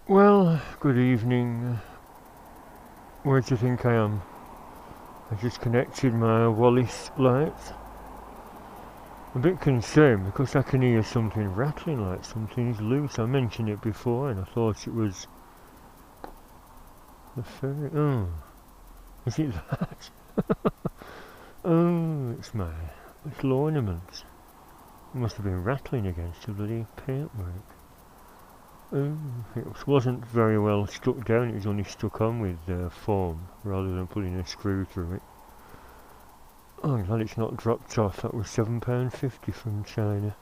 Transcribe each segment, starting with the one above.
Well, good evening. Where do you think I am? I just connected my Wallace lights. I'm a bit concerned because I can hear something rattling like something's loose. I mentioned it before and I thought it was the ferry. Oh, is it that? Oh, it's ornaments. It must have been rattling against the bloody paintwork. Oh, it wasn't very well stuck down, it was only stuck on with foam rather than putting a screw through it. Oh, I'm glad it's not dropped off. That was £7.50 from China.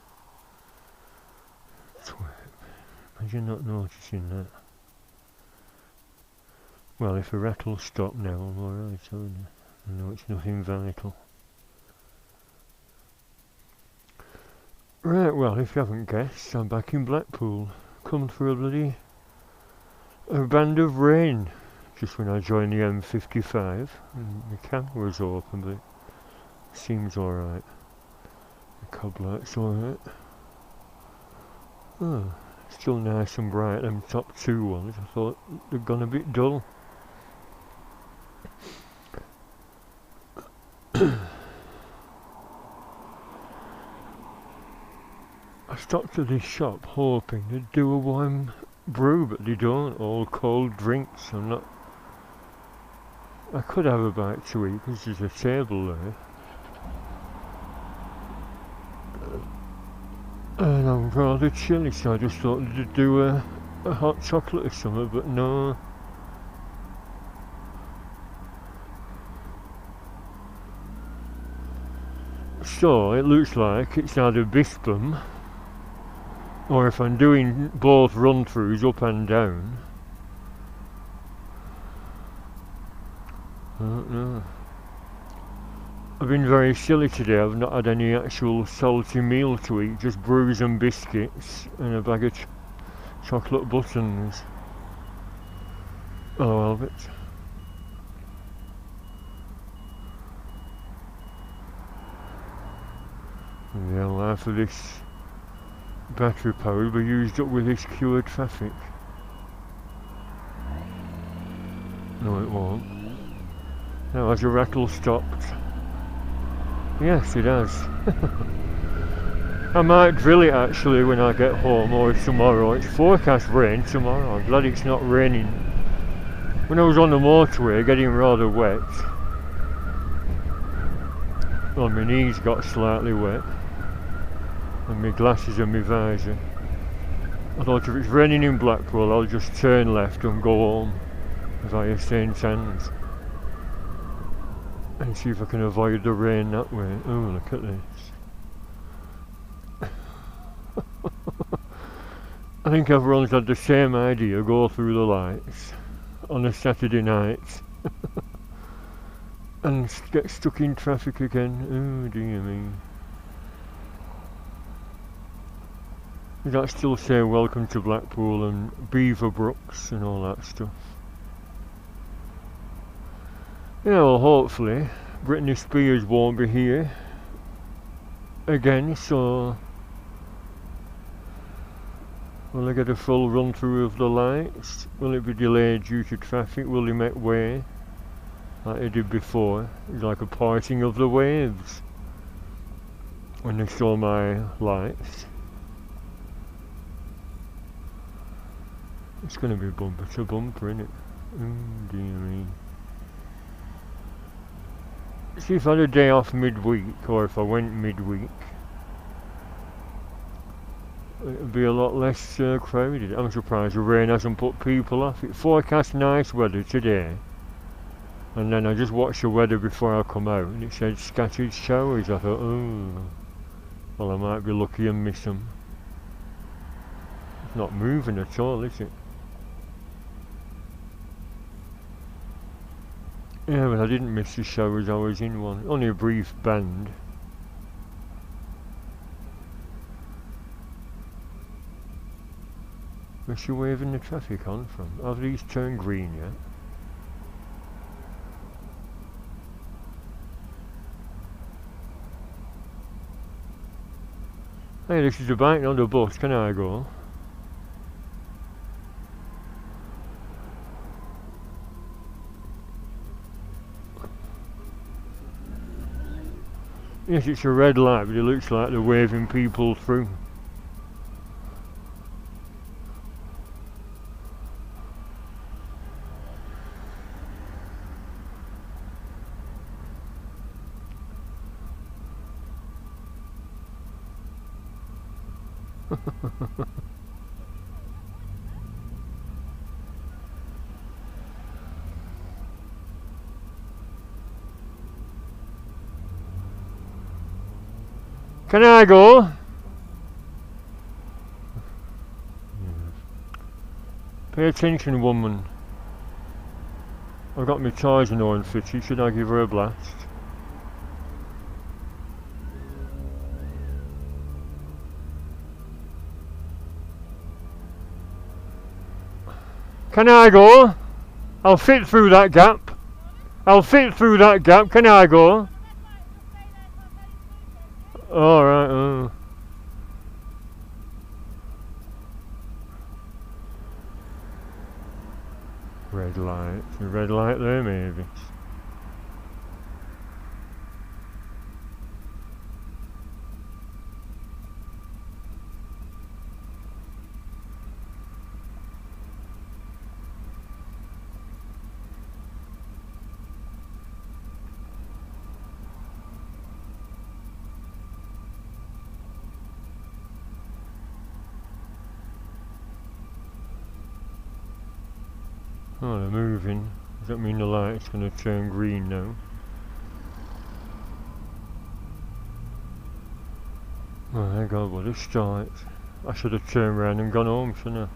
Imagine not noticing that. Well, if a rattle stopped now, I'm alright, I know it's nothing vital. Right, well, if you haven't guessed, I'm back in Blackpool. Come through a band of rain just when I joined the M55 and the camera was open, but it seems alright. The cob light's alright. Oh, still nice and bright. Them top two ones, I thought they'd gone a bit dull. I stopped at this shop hoping they'd do a warm brew, but they don't. All cold drinks. I could have a bite to eat because there's a table there. And I'm rather chilly, so I just thought they'd do a hot chocolate or something, but no. So it looks like it's either Bispham, or if I'm doing both run-throughs up and down, I don't know. I've been very silly today. I've not had any actual salty meal to eat, just brews and biscuits and a bag of chocolate buttons. Oh, Albert. Yeah, life of this battery power will be used up with this queue traffic. No, it won't. Now, has your rattle stopped? Yes, it has. I might drill it actually when I get home or tomorrow. It's forecast rain tomorrow. I'm glad it's not raining. When I was on the motorway getting rather wet, well, my knees got slightly wet and my glasses and my visor. I thought if it's raining in Blackpool I'll just turn left and go home via St Anne's and see if I can avoid the rain that way. Oh, look at this. I think everyone's had the same idea, go through the lights on a Saturday night and get stuck in traffic again. Oh dear me. Does that still say welcome to Blackpool and Beaver Brooks and all that stuff? Yeah, well, hopefully Britney Spears won't be here again, so will I get a full run through of the lights? Will it be delayed due to traffic? Will they make way like they did before? It's like a parting of the waves when they saw my lights. It's going to be bumper to bumper, isn't it? Oh dear me. See, if I had a day off midweek, or if I went midweek, it would be a lot less crowded. I'm surprised the rain hasn't put people off. It forecast nice weather today, and then I just watched the weather before I come out and it said scattered showers. I thought, oh, well, I might be lucky and miss them. It's not moving at all, is it? Yeah, but I didn't miss the showers. I was in one, only a brief band. Where's she waving the traffic on from? Have these turned green yet? Hey, this is a bike, not a bus. Can I go? Yes, it's a red light, but it looks like they're waving people through. Can I go? Pay attention, woman. I've got my ties and all fitted. Should I give her a blast? Can I go? I'll fit through that gap. I'll fit through that gap. Can I go? Alright, oh. Red light. A red light there, maybe. Oh, they're moving. Does that mean the light's going to turn green now? Oh, thank God, what a start. I should have turned around and gone home, shouldn't I?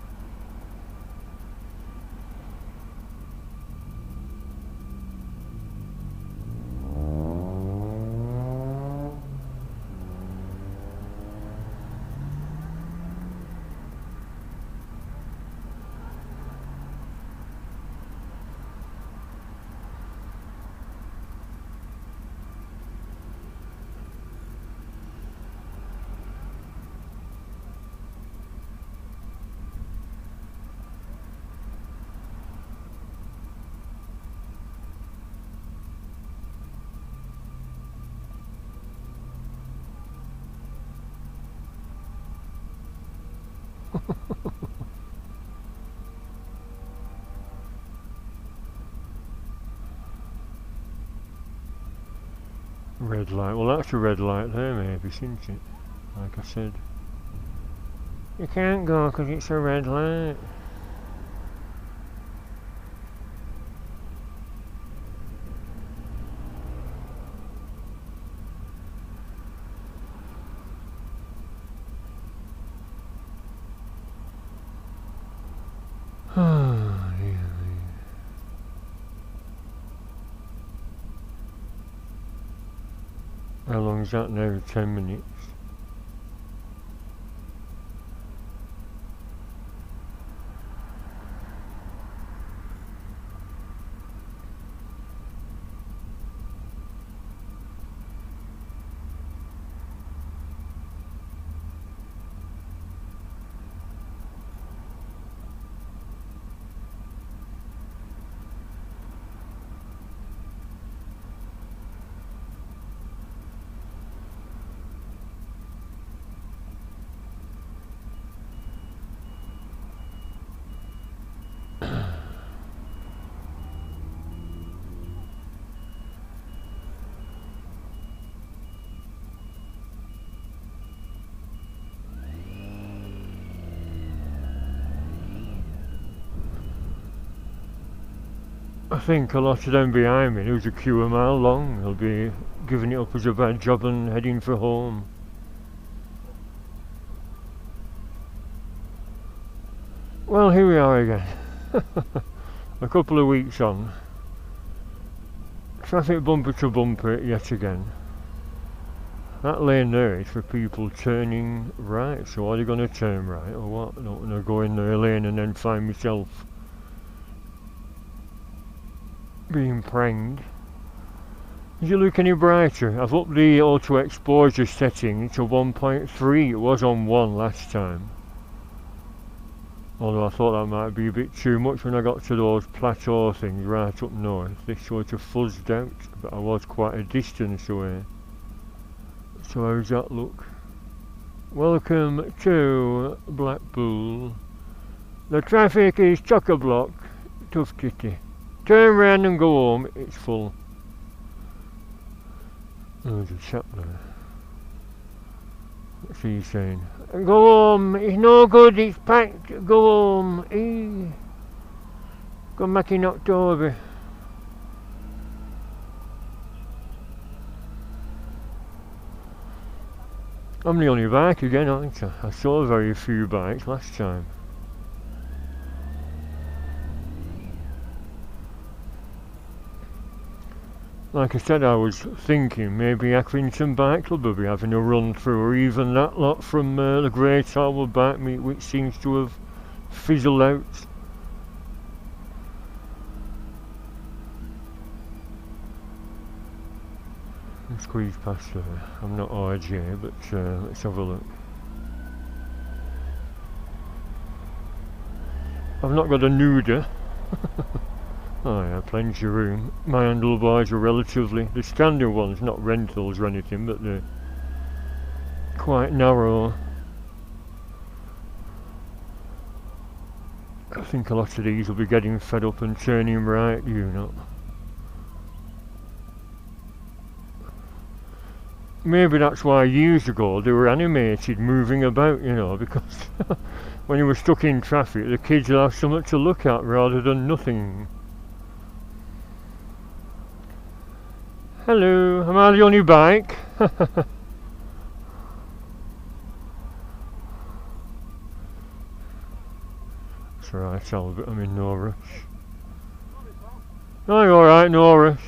Red light. Well, that's a red light there, maybe, isn't it? Like I said. You can't go because it's a red light. How long is that now? 10 minutes. I think a lot of them behind me, who's a queue a mile long, they'll be giving it up as a bad job and heading for home. Well, here we are again. A couple of weeks on. Traffic bumper to bumper yet again. That lane there is for people turning right, so are they going to turn right or what? I don't want to go in their lane and then find myself being pranked. Does it look any brighter? I've upped the auto exposure setting to 1.3. It was on 1 last time. Although I thought that might be a bit too much when I got to those plateau things right up north. They sort of fuzzed out, but I was quite a distance away. So how's that look? Welcome to Blackpool. The traffic is chock-a-block. Tough kitty. Turn round and go home, it's full. Oh, there's a chap there. What's he saying? Go home, it's no good, it's packed, go home. Come back in October. I'm the only bike again, aren't I? I saw very few bikes last time. Like I said, I was thinking maybe Accrington Bike Club will be having a run through, or even that lot from the Great Harbour Bike Meet, which seems to have fizzled out. I'll squeeze past there. I'm not RJ, but let's have a look. I've not got a nuder. Oh yeah, plenty of room. My handlebars are relatively, the standard ones, not rentals or anything, but they're quite narrow. I think a lot of these will be getting fed up and turning right, you know. Maybe that's why years ago they were animated, moving about, you know, because when you were stuck in traffic, the kids would have something to look at rather than nothing. Hello, am I the only bike? That's right, Albert, I'm in no rush. Oh, you're alright, no rush.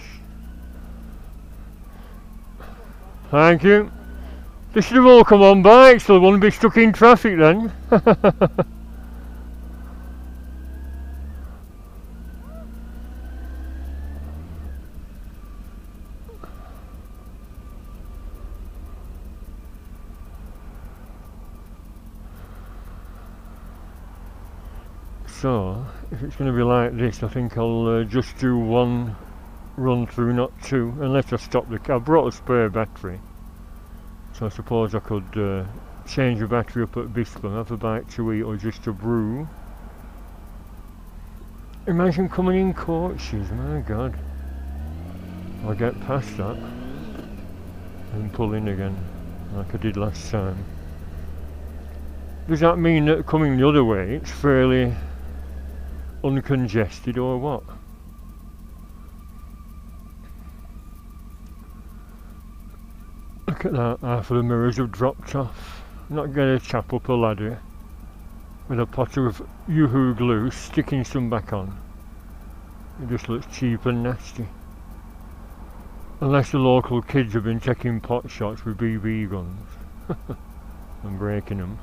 Thank you. They should have all come on bikes, so they wouldn't be stuck in traffic then. So, if it's going to be like this, I think I'll just do one run through, not two, unless I stop the car. I brought a spare battery, so I suppose I could change the battery up at Bispham, have a bite to eat, or just a brew. Imagine coming in coaches, my god. I'll get past that and pull in again, like I did last time. Does that mean that coming the other way, it's fairly uncongested or what? Look at that, half of the mirrors have dropped off. Not get a chap up a ladder with a pot of Yoo-hoo glue sticking some back on. It just looks cheap and nasty. Unless the local kids have been taking pot shots with BB guns and breaking them.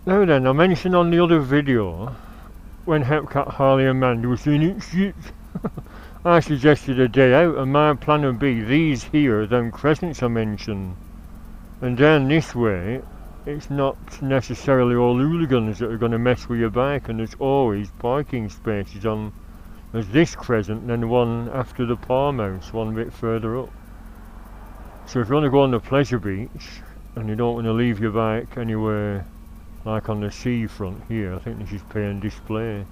Now then, I mentioned on the other video, when Hepcat Harley and Mandy was in it shit, I suggested a day out, and my plan would be these here, them crescents I mentioned. And down this way, it's not necessarily all hooligans that are going to mess with your bike, and there's always parking spaces on, there's this crescent and then one after the palm house, one bit further up. So if you want to go on the pleasure beach, and you don't want to leave your bike anywhere like on the seafront here, I think this is pay and display.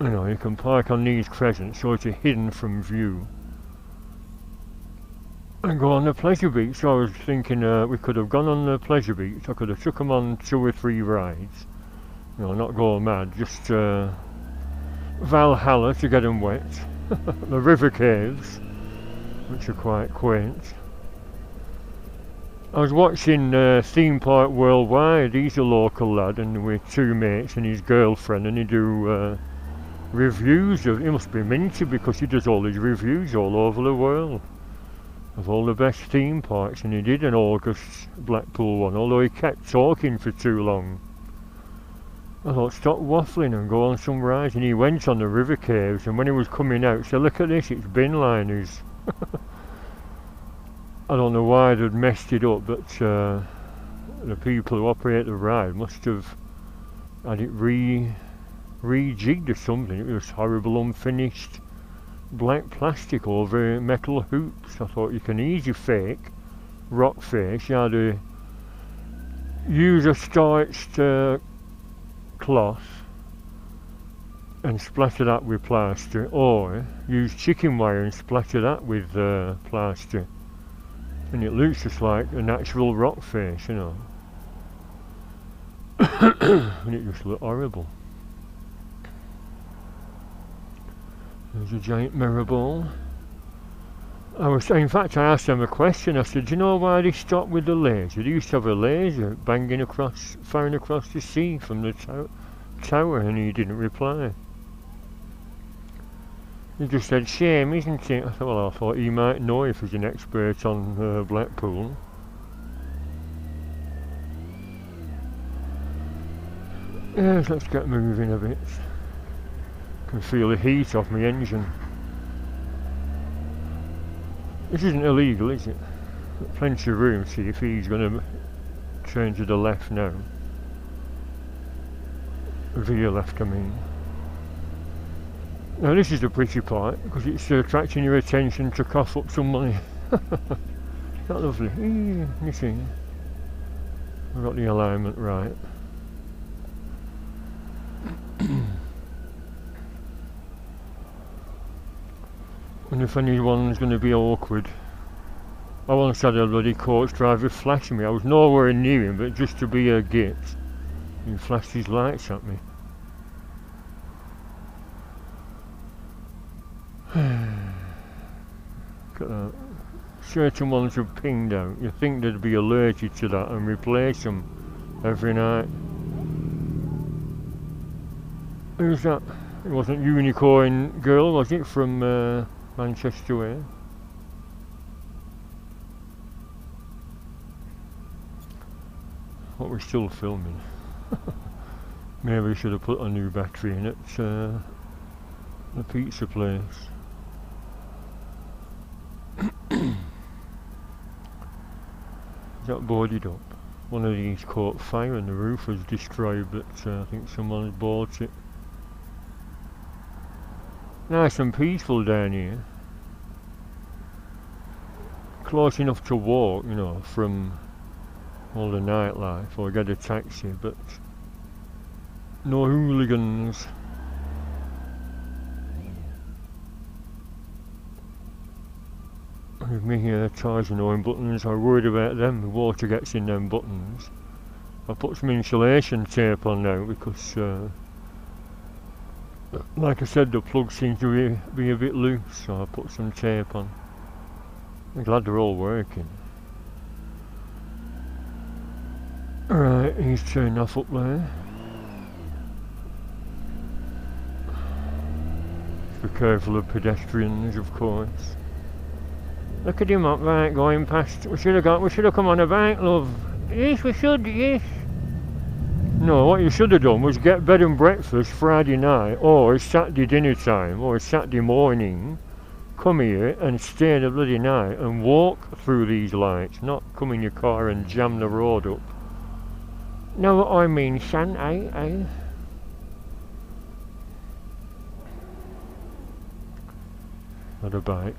You know, you can park on these crescents so it's hidden from view. And go on the pleasure beach. So I was thinking we could have gone on the pleasure beach, I could have took them on 2 or 3 rides. You know, not go mad, just Valhalla to get them wet. The river caves, which are quite quaint. I was watching Theme Park Worldwide. He's a local lad, and with 2 mates and his girlfriend, and he do reviews of, he must be minty because he does all his reviews all over the world of all the best theme parks, and he did an August Blackpool one, although he kept talking for too long. I thought, stop waffling and go on some rides, and he went on the river caves, and when he was coming out, said, look at this, it's bin liners. I don't know why they'd messed it up, but the people who operate the ride must have had it rejigged or something. It was horrible, unfinished black plastic over metal hoops. I thought, you can easily fake rock face. You either use a starched cloth and splatter that with plaster, or use chicken wire and splatter that with plaster, and it looks just like a natural rock face, you know. And it just looked horrible. There's a giant mirror ball. In fact, I asked them a question. I said, do you know why they stopped with the laser? They used to have a laser banging across, firing across the sea from the tower, and he didn't reply. He just said, shame, isn't it? I thought, well, I thought he might know if he's an expert on Blackpool. Yes, let's get moving a bit. Can feel the heat off my engine. This isn't illegal, is it? Plenty of room. See if he's going to turn to the left now. Veer left, I mean. Now this is the pretty part, because it's attracting your attention to cough up some money. Not lovely. You see, I've got the alignment right. And if anyone's going to be awkward, I once had a bloody coach driver flashing me. I was nowhere near him, but just to be a git, he flashed his lights at me. Look at that. Certain ones have pinged out. You think they'd be alerted to that and replace them every night. Who's that? It wasn't Unicorn Girl, was it, from Manchester way? What, we're still filming. Maybe we should have put a new battery in it. The pizza place. Is that boarded up? One of these caught fire and the roof was destroyed, but I think someone had bought it. Nice and peaceful down here. Close enough to walk, you know, from all the nightlife, or get a taxi, but no hooligans. With me ties and own buttons, I'm worried about them. The water gets in them buttons. I put some insulation tape on now because like I said, the plugs seem to be a bit loose, so I put some tape on. I'm glad they're all working. Alright, he's turned off up there. Be careful of pedestrians, of course. Look at him up, right, going past. We should have come on a bike, love. Yes, we should, yes. No, what you should have done was get bed and breakfast Friday night, or Saturday dinner time, or Saturday morning. Come here and stay the bloody night and walk through these lights, not come in your car and jam the road up. Know what I mean, son, eh? Not a bike.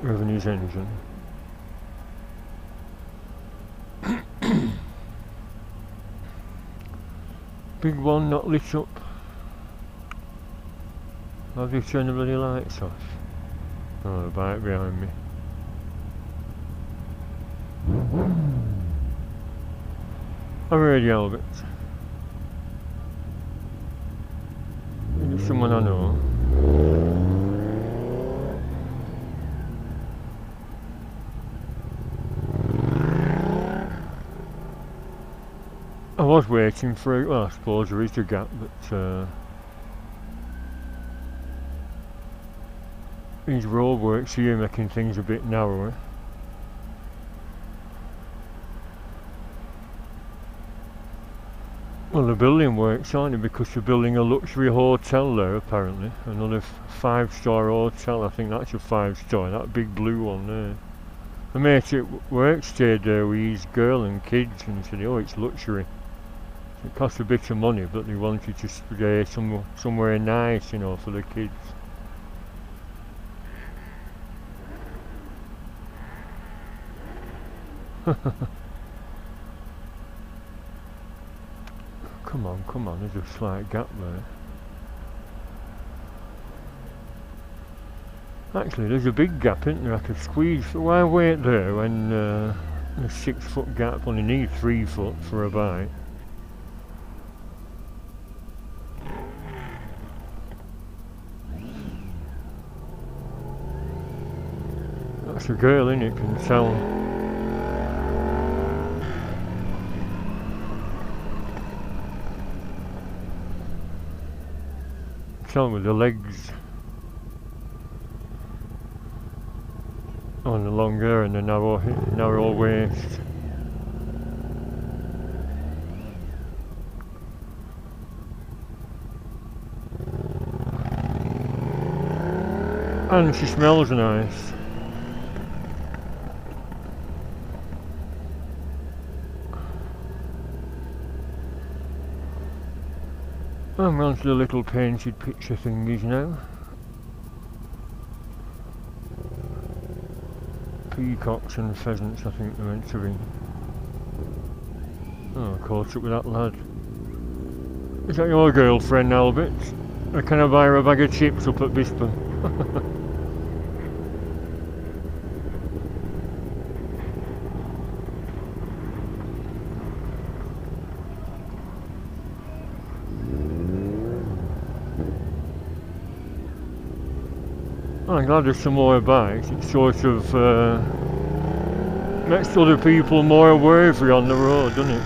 Revving his engine. Big one not lit up. Have you turned the bloody lights off? Oh, the bike behind me. I've heard you, Albert. Maybe someone I know. I was waiting for it. Well, I suppose there is a gap, but these roadworks here making things a bit narrower. Well, the building works, aren't it? Because they're building a luxury hotel there, apparently. Another 5-star hotel. I think that's a 5-star, that big blue one there. The mate at work stayed there with his girl and kids and said, oh, it's luxury. It cost a bit of money, but they wanted to stay somewhere nice, you know, for the kids. Come on, there's a slight gap there. Actually, there's a big gap, isn't there? I could squeeze. Why wait there when the 6 foot gap only needs 3 foot for a bite? That's a girl, innit? Can tell. Tell with the legs on the long hair and the narrow waist. And she smells nice. I'm on to the little painted picture thingies now. Peacocks and pheasants, I think they're meant to be. Oh, I caught up with that lad. Is that your girlfriend, Albert? Or can I buy her a bag of chips up at Bispham? I'm glad there's some more bikes. It sort of makes other people more wary on the road, doesn't it?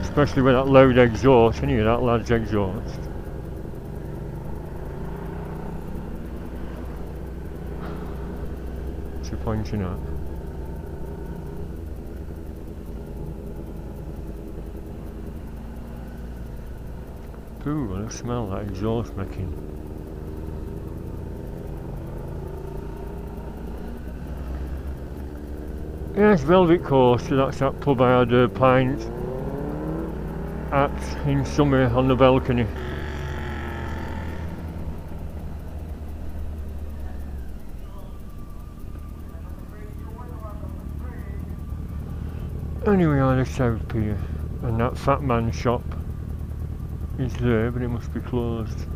Especially with that loud exhaust, can you hear that lad's exhaust? What's he pointing at? Ooh, I smell that exhaust making. Yes, Velvet Coaster, that's that pub I had a pint at in summer on the balcony. Anyway, on the South Pier, and that Fat Man shop is there, but it must be closed.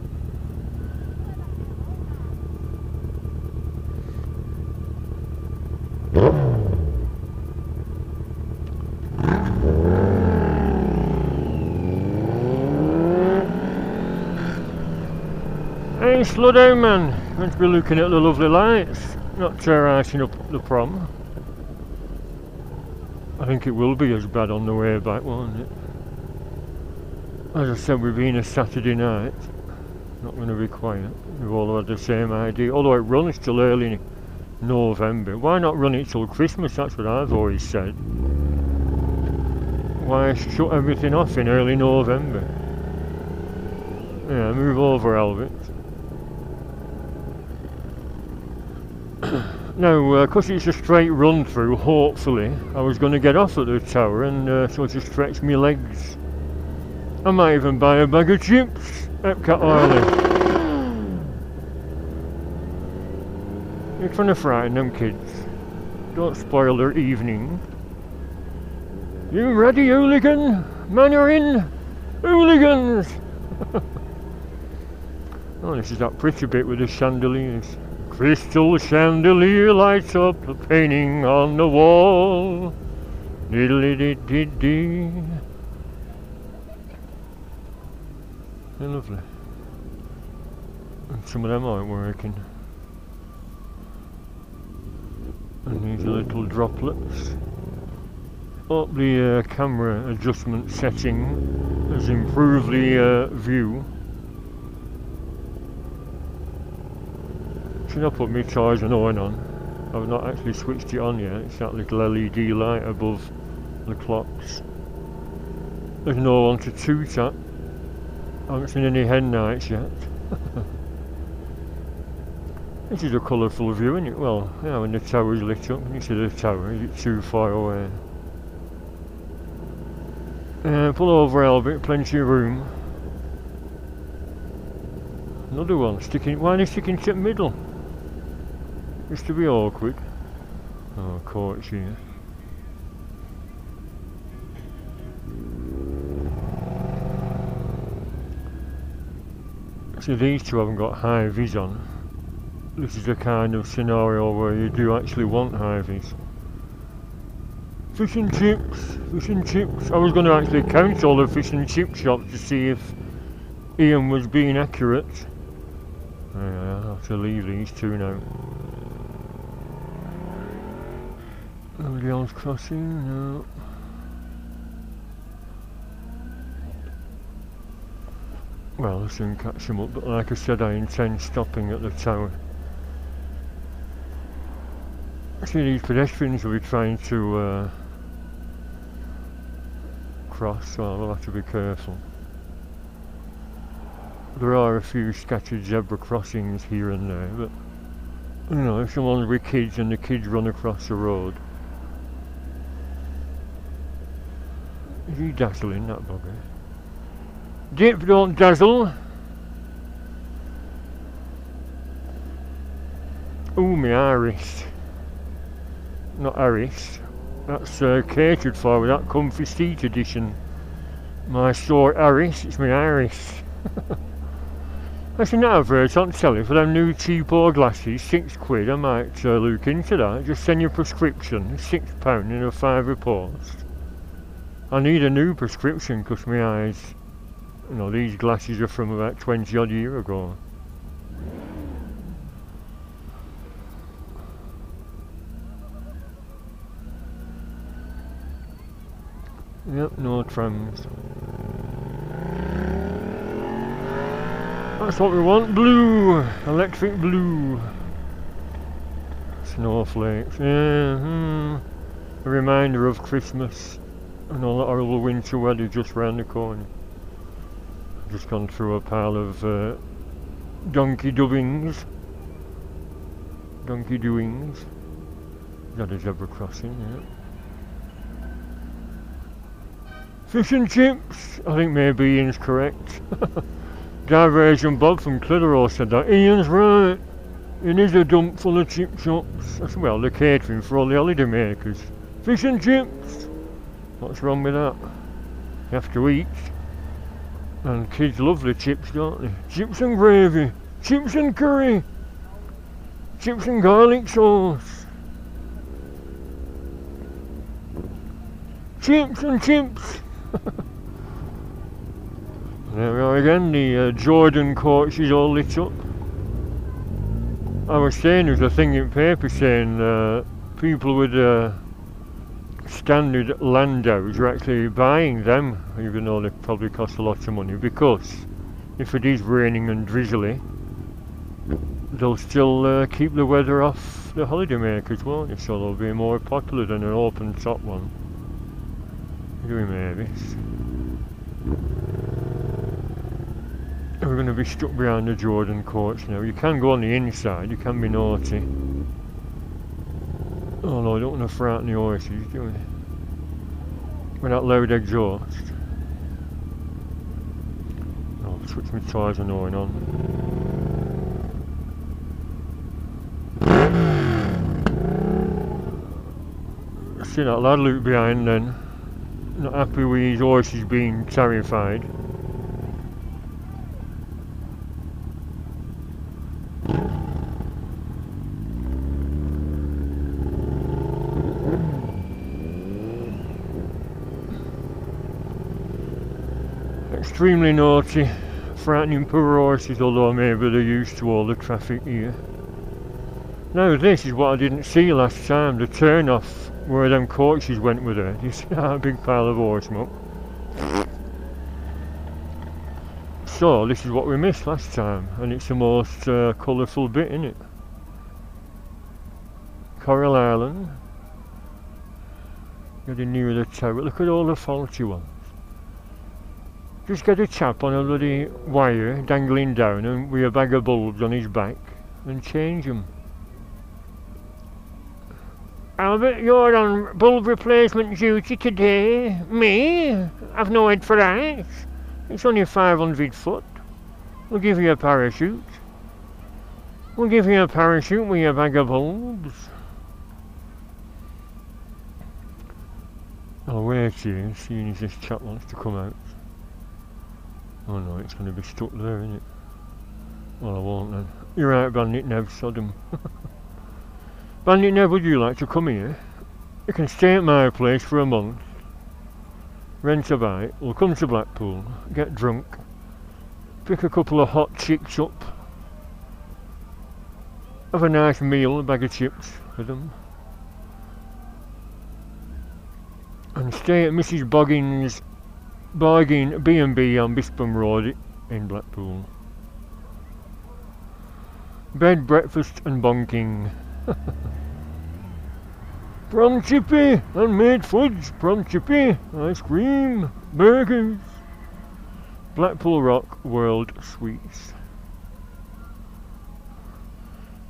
Hey, slow down, man. You're meant to be looking at the lovely lights, not terrorising up the prom. I think it will be as bad on the way back, won't it? As I said, we've been a Saturday night. Not going to be quiet. We've all had the same idea. Although it runs till early November. Why not run it till Christmas? That's what I've always said. Why shut everything off in early November? Yeah, move over, Albert. Now, because it's a straight run through, hopefully, I was going to get off at the tower and sort of stretch my legs. I might even buy a bag of chips at Cat Island. You're trying to frighten them kids. Don't spoil their evening. You ready, hooligan? Man, you're in! Hooligans! Oh, this is that pretty bit with the chandeliers. Crystal chandelier lights up the painting on the wall. Diddly-dee-dee-dee. They're lovely. And some of them aren't working. And these little droplets. Up the camera adjustment setting has improved the view. Should I put my charge and on? I've not actually switched it on yet. It's that little LED light above the clocks. There's no one to toot at. I haven't seen any hen nights yet. This is a colourful view, isn't it? Well, yeah, when the tower's lit up, you see the tower, is it too far away? Pull over, Albert, plenty of room. Another one, sticking. Why are they sticking to the middle? Just to be awkward. Oh, courts here. So these two haven't got high vis on. This is the kind of scenario where you do actually want high vis. Fish and chips, fish and chips. I was going to actually count all the fish and chip shops to see if Ian was being accurate. Yeah, I'll have to leave these two now. Nobody else crossing? No. Well, I'll soon catch them up, but like I said, I intend stopping at the tower. See, these pedestrians will be trying to cross, so I'll have to be careful. There are a few scattered zebra crossings here and there, but you know, if someone's with kids and the kids run across the road. Is he dazzling, that bugger? Dip, don't dazzle! Ooh, my iris. Not Iris. That's catered for with that comfy seat edition. My sore Iris, it's my iris. I seen that advert on telly for them new cheapo glasses, £6. I might look into that. Just send your prescription, £6 in a £5 post. I need a new prescription because my eyes, you know, these glasses are from about 20 odd years ago. Yep, no trams. That's what we want, blue! Electric blue! Snowflakes, yeah, a reminder of Christmas and all that horrible winter weather just round the corner. I've just gone through a pile of donkey doings. Donkey doings. Got a zebra crossing, yeah. Fish and chips! I think maybe Ian's correct. Diversion Bob from Clitheroe said that. Ian's right. It is a dump full of chip shops. That's, well, they're catering for all the holiday makers. Fish and chips! What's wrong with that? You have to eat. And kids love the chips, don't they? Chips and gravy. Chips and curry. Chips and garlic sauce. Chips and chips. There we are again, the Jordan coach is all lit up. I was saying, there's a thing in paper saying people with standard Landos are actually buying them, even though they probably cost a lot of money, because if it is raining and drizzly, they'll still keep the weather off the holidaymakers, won't they? So they'll be more popular than an open top one. Doing Mavis. We're going to be stuck behind the Jordan coach now. You can go on the inside, you can be naughty. Oh no, I don't want to frighten the horses, do we? With that loud exhaust. Oh, switch my tyres and going on. See that lad look behind then. Not happy with his horses being terrified. Extremely naughty, frightening poor horses, although maybe they're used to all the traffic here. Now this is what I didn't see last time, the turn off where them coaches went with her. You see that big pile of horse smoke? So this is what we missed last time, and it's the most colourful bit, isn't it? Coral Island. Getting near the tower. Look at all the faulty ones. Just get a chap on a bloody wire dangling down and with a bag of bulbs on his back and change them. Albert, you're on bulb replacement duty today. Me? I've no head for heights. It's only 500 foot. We'll give you a parachute. We'll give you a parachute with your bag of bulbs. I'll wait here, seeing as this chap wants to come out. Oh no, it's going to be stuck there, isn't it? Well, I won't then. You're right, Bandit Neb, Sodom. Bandit Neb, would you like to come here? You can stay at my place for a month. Rent a bike. We'll come to Blackpool, get drunk, pick a couple of hot chicks up, have a nice meal, a bag of chips with them, and stay at Mrs. Boggins' bargain B&B on Bispham Road in Blackpool. Bed, breakfast and bonking. Prawn chippy, handmade fudge, prawn chippy, ice cream, burgers. Blackpool Rock World Sweets.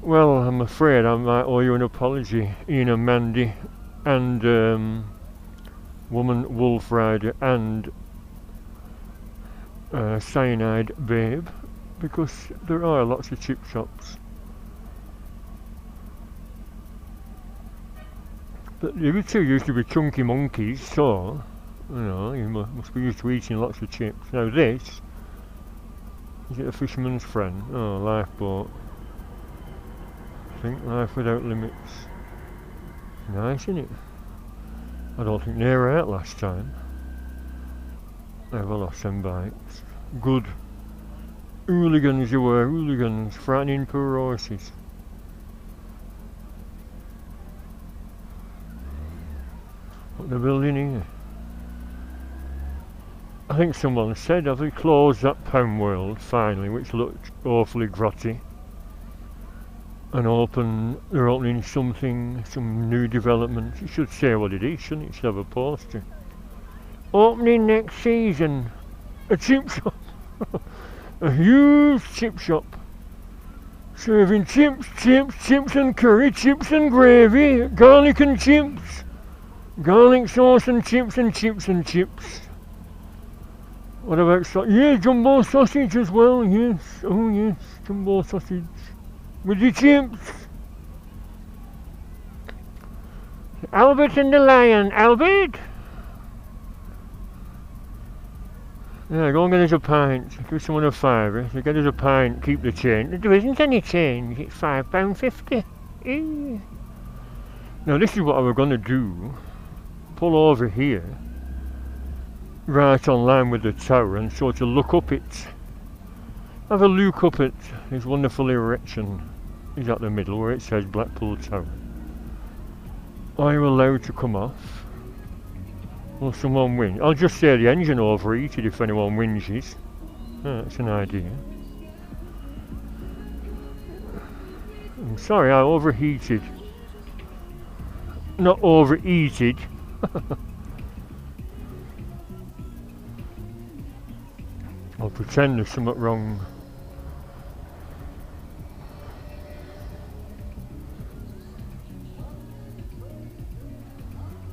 Well, I'm afraid I might owe you an apology, Ian and Mandy, and Woman Wolf Rider, and Cyanide Babe, because there are lots of chip shops. But you two used to be chunky monkeys, so, you know, you must be used to eating lots of chips. Now this, is it a fisherman's friend? Oh, lifeboat. I think life without limits. Nice, isn't it? I don't think they were out last time. Never lost them bikes. Good. Hooligans you were, hooligans, frightening poor horses. What they're building here. I think someone said, have they closed that Pound World finally, which looked awfully grotty, and they're opening something, some new development. It should say what it is, shouldn't it? It should have a poster. Opening next season, a chip shop. A huge chip shop. Serving chips and curry, chips and gravy, garlic and chips. Garlic sauce and chips and chips and chips. What about yeah, jumbo sausage as well, yes. Oh yes, jumbo sausage. With the chips. Albert and the Lion. Albert? Yeah, go and get us a pint. Give someone a fiver. So get us a pint, keep the change. There isn't any change, it's £5.50. Eh. Now this is what I was going to do. Pull over here, right on line with the tower, and sort of look up it. Have a look up at this wonderful erection. Is at the middle where it says Blackpool Tower. Are you allowed to come off? Will someone win? I'll just say the engine overheated if anyone whinges. Oh, that's an idea. I'm sorry, I overheated. Not overeated. I'll pretend there's something wrong.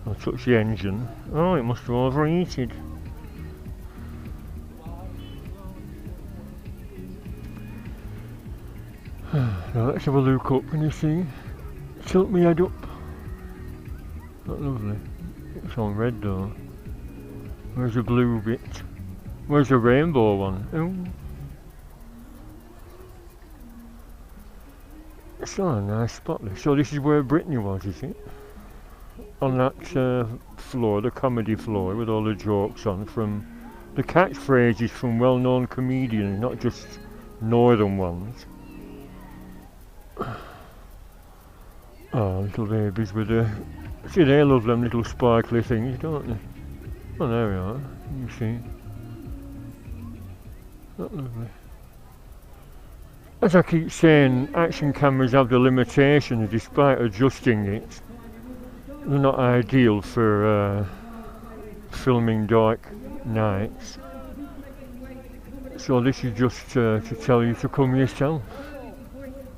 I'll touch the engine. Oh, it must have overheated. Now let's have a look up, can you see? Tilt my head up. Not lovely. It's on red though. Where's the blue bit? Where's the rainbow one? Oh. It's not a nice spot there. So this is where Brittany was, is it? On that floor, the comedy floor, with all the jokes on from the catchphrases from well-known comedians, not just northern ones. Oh, little babies with the... See, they love them little sparkly things, don't they? Oh, there we are. You see. Not lovely. As I keep saying, action cameras have the limitations despite adjusting it. They're not ideal for filming dark nights. So this is just to tell you to come yourself.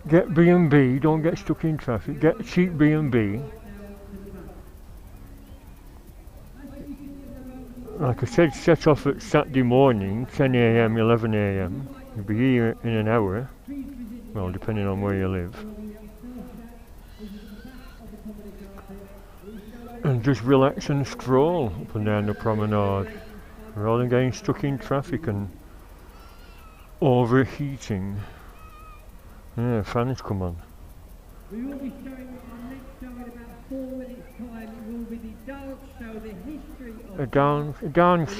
Get B&B, don't get stuck in traffic. Get cheap B&B. like I said, set off at Saturday morning, 10 a.m, 11 a.m. You'll be here in an hour, well, depending on where you live. And just relax and stroll up and down the promenade, rather than getting stuck in traffic and overheating. Yeah, fans come on. We will be showing our next show in about 4 minutes' time. It will be the dance show, the history of... A dance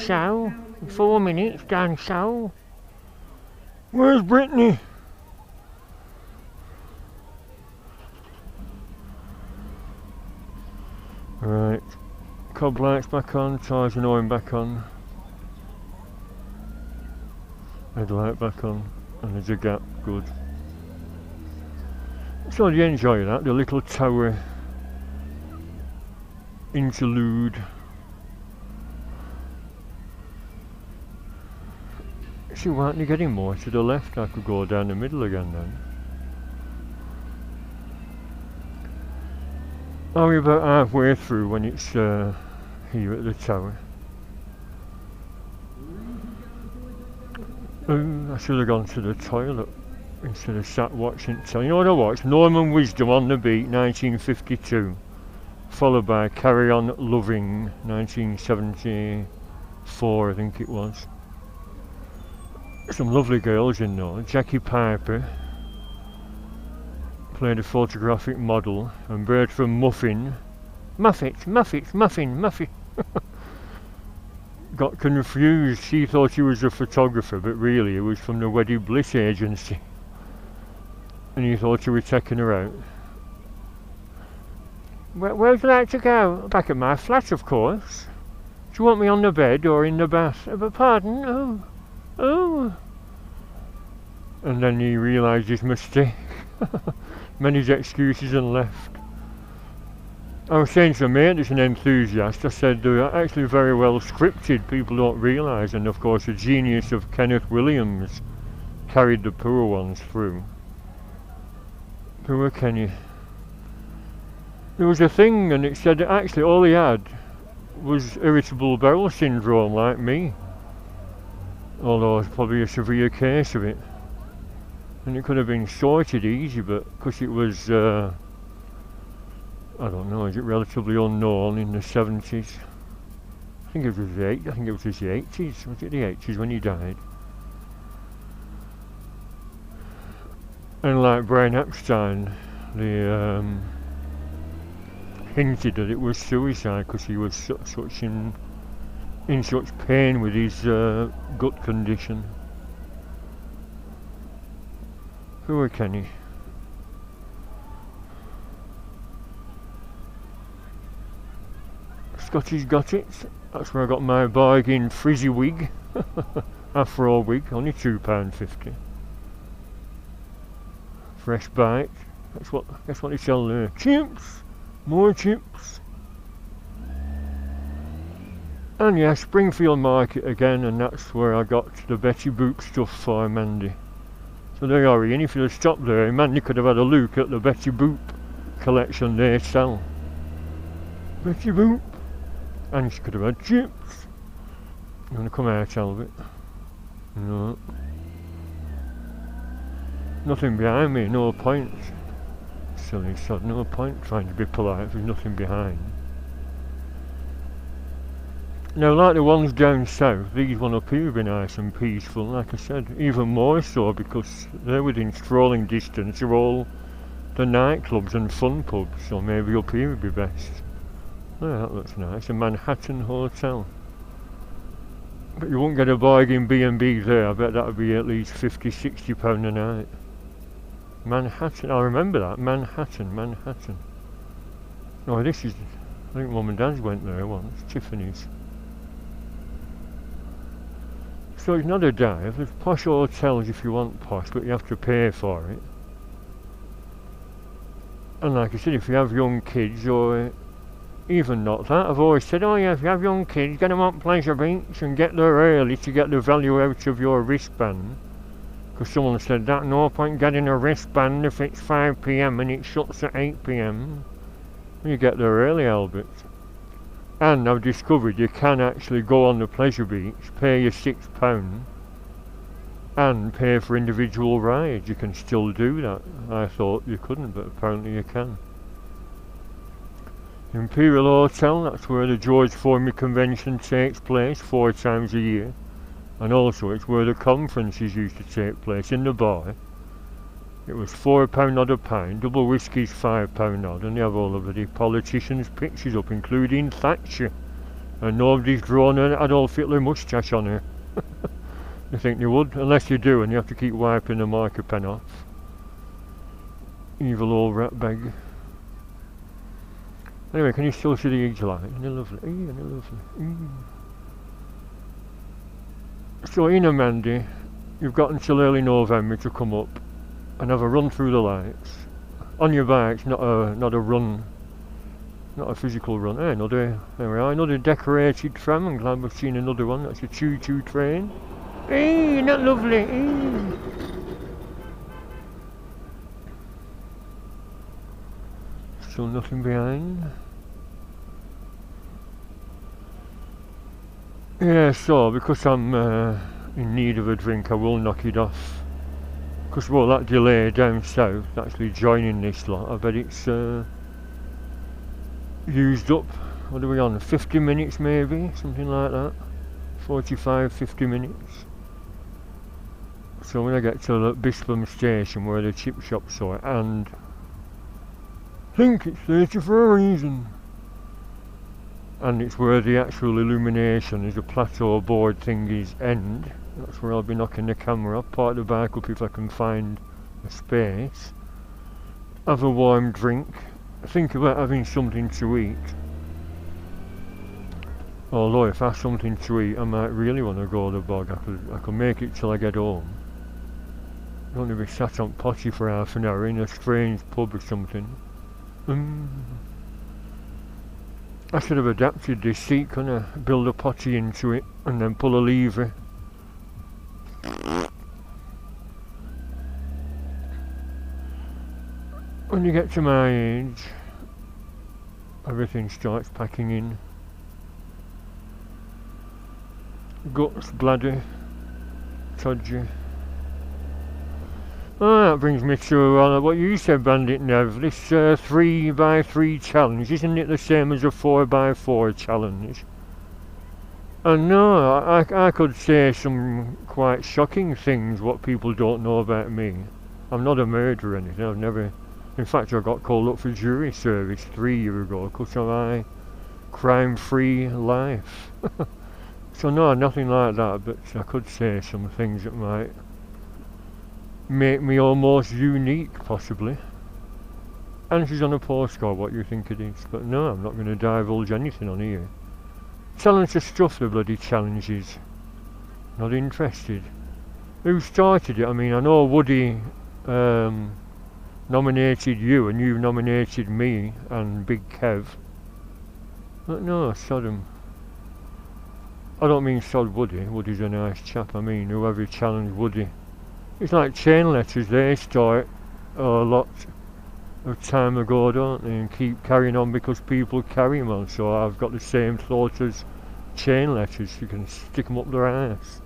show, 4 minutes, dance show. Where's Brittany? Right, cob lights back on, tyres and oil back on. Headlight back on, and there's a gap, good. So you enjoy that, the little tower interlude. See, why aren't you getting more to the left? I could go down the middle again then. Are we about halfway through when it's here at the tower? I should have gone to the toilet instead of sat watching telly. You know what I watched? Norman Wisdom on the Beat, 1952. Followed by Carry On Loving, 1974, I think it was. Some lovely girls in there. Jackie Piper played a photographic model, and Bertram Muffin, Muffin. Got confused. She thought he was a photographer, but really it was from the Wedding Bliss agency. And he thought he was taking her out. Where would you like to go? Back at my flat, of course. Do you want me on the bed or in the bath? Pardon? Oh. And then he realised his mistake. Made his excuses and left. I was saying to a mate that's an enthusiast, I said they're actually very well scripted, people don't realise, and of course the genius of Kenneth Williams carried the poor ones through. Poor Kenny. There was a thing and it said that actually all he had was irritable bowel syndrome like me. Although it's probably a severe case of it. And it could have been sorted easy, but because it was I don't know, is it relatively unknown in the 70s? I think it was the 80s. Was it the 80s when he died? And like Brian Epstein, they hinted that it was suicide because he was such in such pain with his gut condition. Poor Kenny. Scotty's got it. That's where I got my bargain frizzy wig. Afro wig, only £2.50. Fresh bite. Guess what they sell there? Chips! More chips! And yeah, Springfield Market again, and that's where I got the Betty Boop stuff for Mandy. So there you are, Ian. If you'd have stopped there, Mandy could have had a look at the Betty Boop collection they sell. Betty Boop! And she could have had chips. You want to come out, Albert? No. Nothing behind me, no point. Silly sod, no point trying to be polite if there's nothing behind. Now, like the ones down south, these one up here would be nice and peaceful, like I said, even more so because they're within strolling distance of all the nightclubs and fun pubs, so maybe up here would be best. Oh, that looks nice, a Manhattan hotel. But you won't get a bargain B&B there, I bet that would be at least £50–60 a night. Manhattan, I remember that, Manhattan. Oh, this is, I think Mum and Dad's went there once, Tiffany's. So it's not a dive, there's posh hotels if you want posh, but you have to pay for it. And like I said, if you have young kids, or even not that, I've always said, oh yeah, if you have young kids, get them on Pleasure Beach and get there early to get the value out of your wristband. Because someone said that, no point getting a wristband if it's 5 PM and it shuts at 8 PM. You get there early, Albert. And I've discovered you can actually go on the pleasure beach, pay your £6 and pay for individual rides. You can still do that. I thought you couldn't, but apparently you can. Imperial Hotel, that's where the George Formby Convention takes place 4 times a year. And also it's where the conferences used to take place, in the bar. It was £4 odd a pint, double whiskey's £5 odd, and they have all of the politicians' pictures up, including Thatcher. And nobody's drawn an Adolf Hitler moustache on her. You think they would? Unless you do, and you have to keep wiping the marker pen off. Evil old rat bag. Anyway, can you still see the eagle eye? Isn't it lovely? Isn't it lovely? So in Mandy, you've got until early November to come up and have a run through the lights. On your bikes, not a run, not a physical run. There we are, another decorated tram. I'm glad we've seen another one. That's a choo-choo train. Isn't that lovely? Still nothing behind. Yeah, so because I'm in need of a drink, I will knock it off. Because well, that delay down south, actually joining this lot, I bet it's used up. What are we on? 50 minutes maybe, something like that. 45, 50 minutes. So when I get to the Bispham station where the chip shops are, and I think it's 30 for a reason. And it's where the actual Illuminations, the plateau board thingies end. That's where I'll be knocking the camera off, park the bike up if I can find a space. Have a warm drink. Think about having something to eat. Although if I have something to eat, I might really want to go to the bog. I could make it till I get home. I don't want to be sat on potty for half an hour in a strange pub or something. I should have adapted this seat, couldn't I? Build a potty into it and then pull a lever. When you get to my age, everything starts packing in. Guts, bladder, todger. Oh, that brings me to what you said, Bandit Nev, this 3x3 challenge. Isn't it the same as a 4x4 challenge? And no, I could say some quite shocking things what people don't know about me. I'm not a murderer or anything. I've never... In fact, I got called up for jury service 3 years ago because of my crime-free life. So no, nothing like that, but I could say some things that might make me almost unique, possibly. Answers on a postcard, what you think it is. But no, I'm not going to divulge anything on here. Tell them to stuff the bloody challenges. Not interested. Who started it? I mean, I know Woody nominated you, and you nominated me and Big Kev. But no, sod 'em. I don't mean sod Woody. Woody's a nice chap. I mean whoever challenged Woody. It's like chain letters, they start a lot of time ago, don't they, and keep carrying on because people carry them on. So I've got the same thought as chain letters, you can stick them up their ass.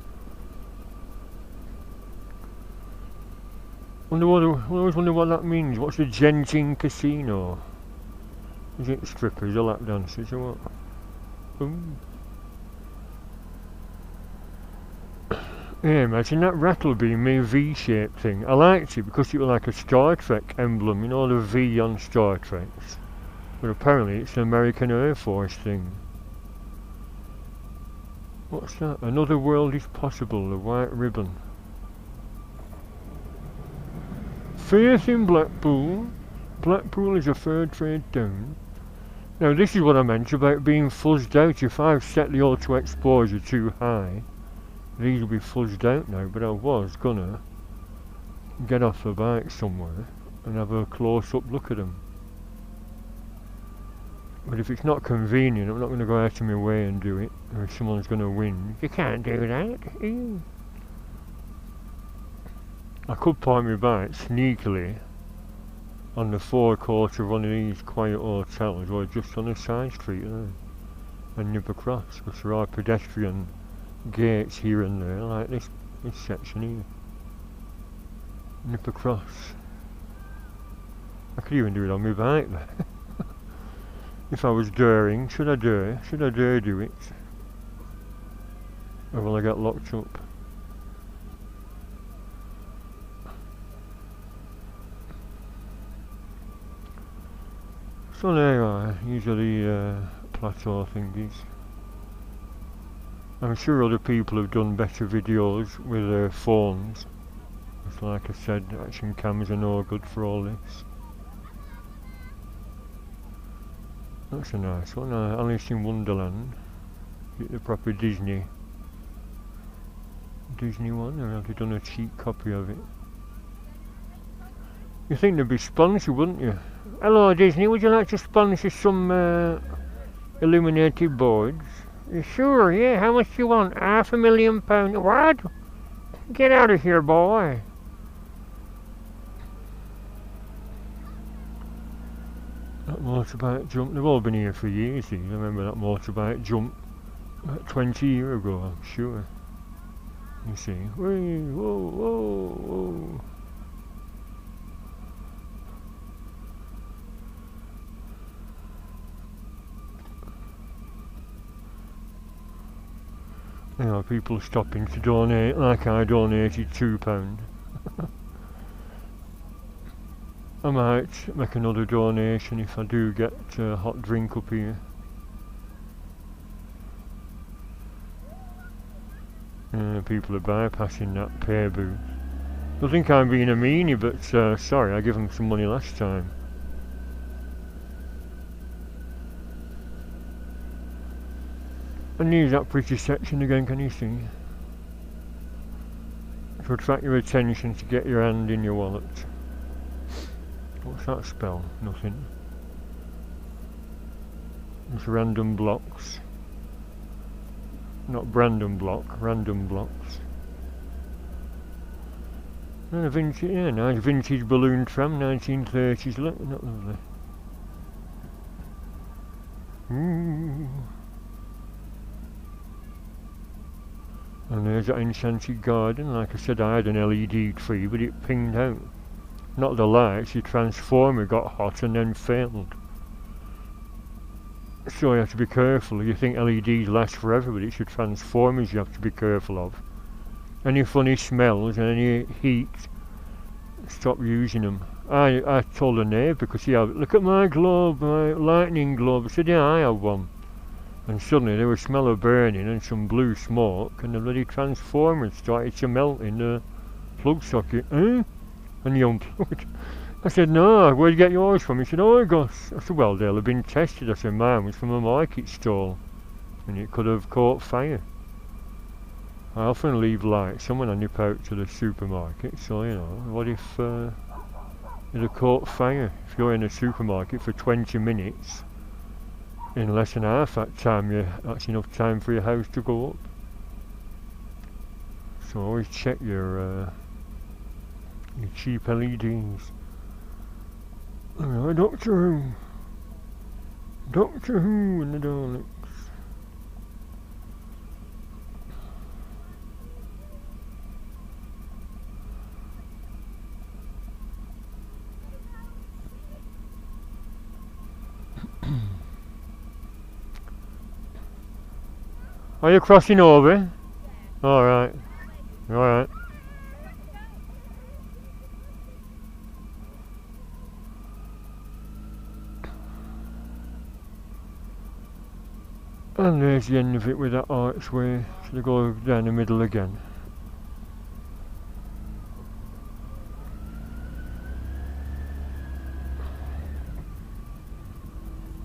I always wonder what that means. What's a Genting casino? Is it strippers or lap dancers or what? Ooh. Yeah, imagine that rattle being me V-shaped thing. I liked it because it was like a Star Trek emblem, you know, the V on Star Trek. But apparently it's an American Air Force thing. What's that? Another world is possible, the white ribbon. Faith in Blackpool. Blackpool is a third trade down. Now this is what I meant about being fuzzed out. If I've set the auto exposure too high, these will be fuzzed out now, but I was gonna get off the bike somewhere and have a close-up look at them. But if it's not convenient, I'm not going to go out of my way and do it, or if someone's going to win. You can't do that. Ew. I could park my bike sneakily on the forecourt of one of these quiet hotels, or just on a side street there. and nip across, because there are pedestrian gates here and there, like this section here. Nip across. I could even do it on my bike there. If I was daring, should I dare? Should I dare do it? Or will I get locked up? So there you are, these are the plateau thingies. I'm sure other people have done better videos with their phones. It's like I said, action cams are no good for all this. That's a nice one, Alice in Wonderland. Get the proper Disney one, or have they done a cheap copy of it? You think they'd be sponsored, wouldn't you? Hello Disney, would you like to sponsor some illuminated boards? Sure, yeah, how much do you want? £500,000. What? Get out of here, boy. That motorbike jump, they've all been here for years, these. I remember that motorbike jump about 20 years ago, I'm sure. You see, whoa, whoa, whoa. You know, people stopping to donate, like I donated £2. I might make another donation if I do get a hot drink up here. People are bypassing that pay booth. I think I'm being a meanie, but sorry, I gave them some money last time. And here's that pretty section again, can you see? To attract your attention, to get your hand in your wallet. What's that spell? Nothing. It's random blocks. Not Brandon block, random blocks. And a vintage, yeah, nice vintage balloon tram, 1930s, look, not lovely. Ooh. And there's that enchanted garden. Like I said, I had an LED tree, but it pinged out. Not the lights, the transformer got hot and then failed. So you have to be careful. You think LEDs last forever, but it's your transformers you have to be careful of. Any funny smells and any heat, stop using them. I told a neighbour, because he had, look at my globe, my lightning globe. I said, yeah, I have one. And suddenly there was a smell of burning and some blue smoke, and the bloody transformers started to melt in the plug socket. And he unplugged. I said, no, where'd you get yours from? He said, oh, I said, well, they'll have been tested. I said, mine was from a market stall, and it could have caught fire. I often leave lights on when I nip out to the supermarket, so, you know, what if it had caught fire? If you're in a supermarket for 20 minutes, in less than half that time, that's enough time for your house to go up. So always check your cheap LEDs. Doctor Who and the Daleks. Are you crossing over? Alright. Alright. And there's the end of it with that archway. So they go down the middle again.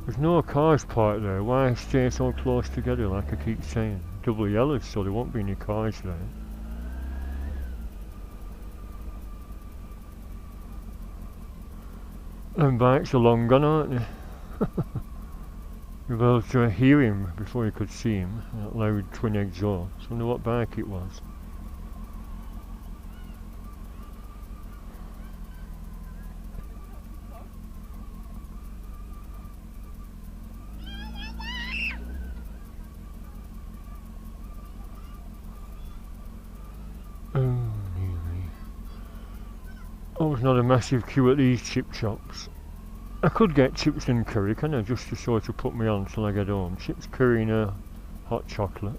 There's no cars parked there. Why stay so close together, like I keep saying? Double yellows, so there won't be any cars there. And bikes are long gone, aren't they? You were able to hear him before you could see him. That loud twin exhaust. I wonder what bike it was. Oh, there's not a massive queue at these chip shops. I could get chips and curry, can I, just to sort of put me on till I get home. Chips, curry and a hot chocolate.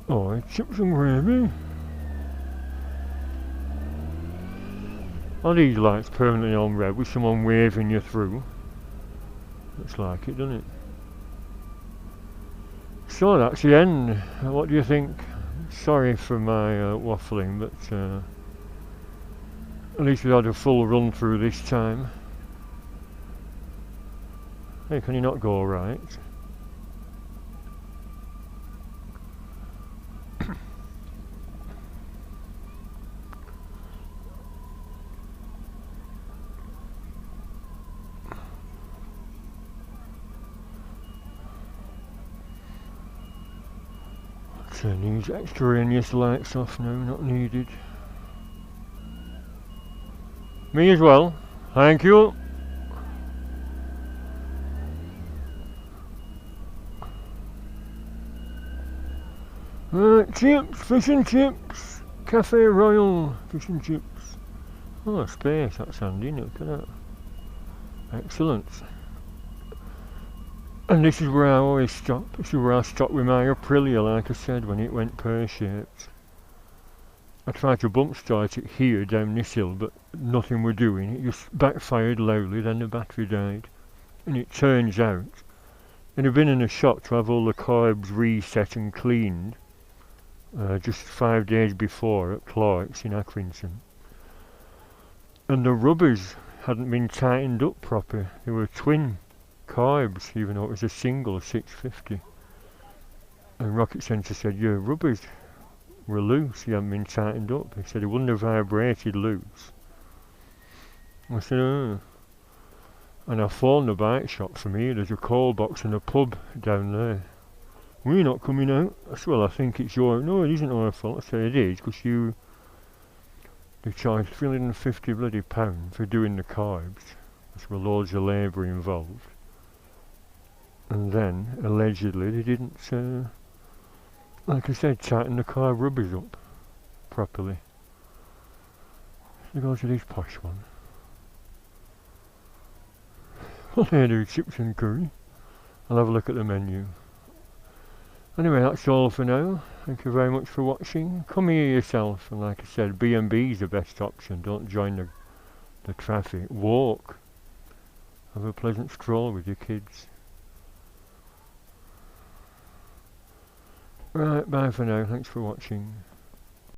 Oh, chips and gravy. Are these lights permanently on red with someone waving you through? Looks like it, doesn't it? So that's the end. What do you think? Sorry for my waffling, but at least we had a full run through this time. Hey, can you not go right? Turn these extraneous lights off now, not needed. Me as well, thank you. Chips, fish and chips, Cafe Royal, fish and chips. Oh, space, that's handy, look at that. Excellent. And this is where I always stop. This is where I stopped with my Aprilia, like I said, when it went pear-shaped. I tried to bump start it here down this hill, but nothing were doing. It just backfired loudly, then the battery died. And it turns out, it had been in a shop to have all the carbs reset and cleaned just 5 days before at Clark's in Accrington. And the rubbers hadn't been tightened up proper. They were twin carbs, even though it was a single 650. And Rocket Centre said, your rubbers were loose, you haven't been tightened up. He said it wouldn't have vibrated loose. I said, oh. And I phoned the bike shop from here. There's a call box and a pub down there. We're not coming out. I said, well, I think it's your... No, it isn't our fault. I said, it is, because they charged £350 bloody pound for doing the carbs. There were loads of labour involved. And then, allegedly, they didn't, like I said, tighten the car rubbers up properly. So go to this posh one. Well, there do chips and curry. I'll have a look at the menu. Anyway, that's all for now. Thank you very much for watching. Come here yourself, and like I said, B&B is the best option. Don't join the traffic. Walk. Have a pleasant stroll with your kids. Right, bye for now. Thanks for watching.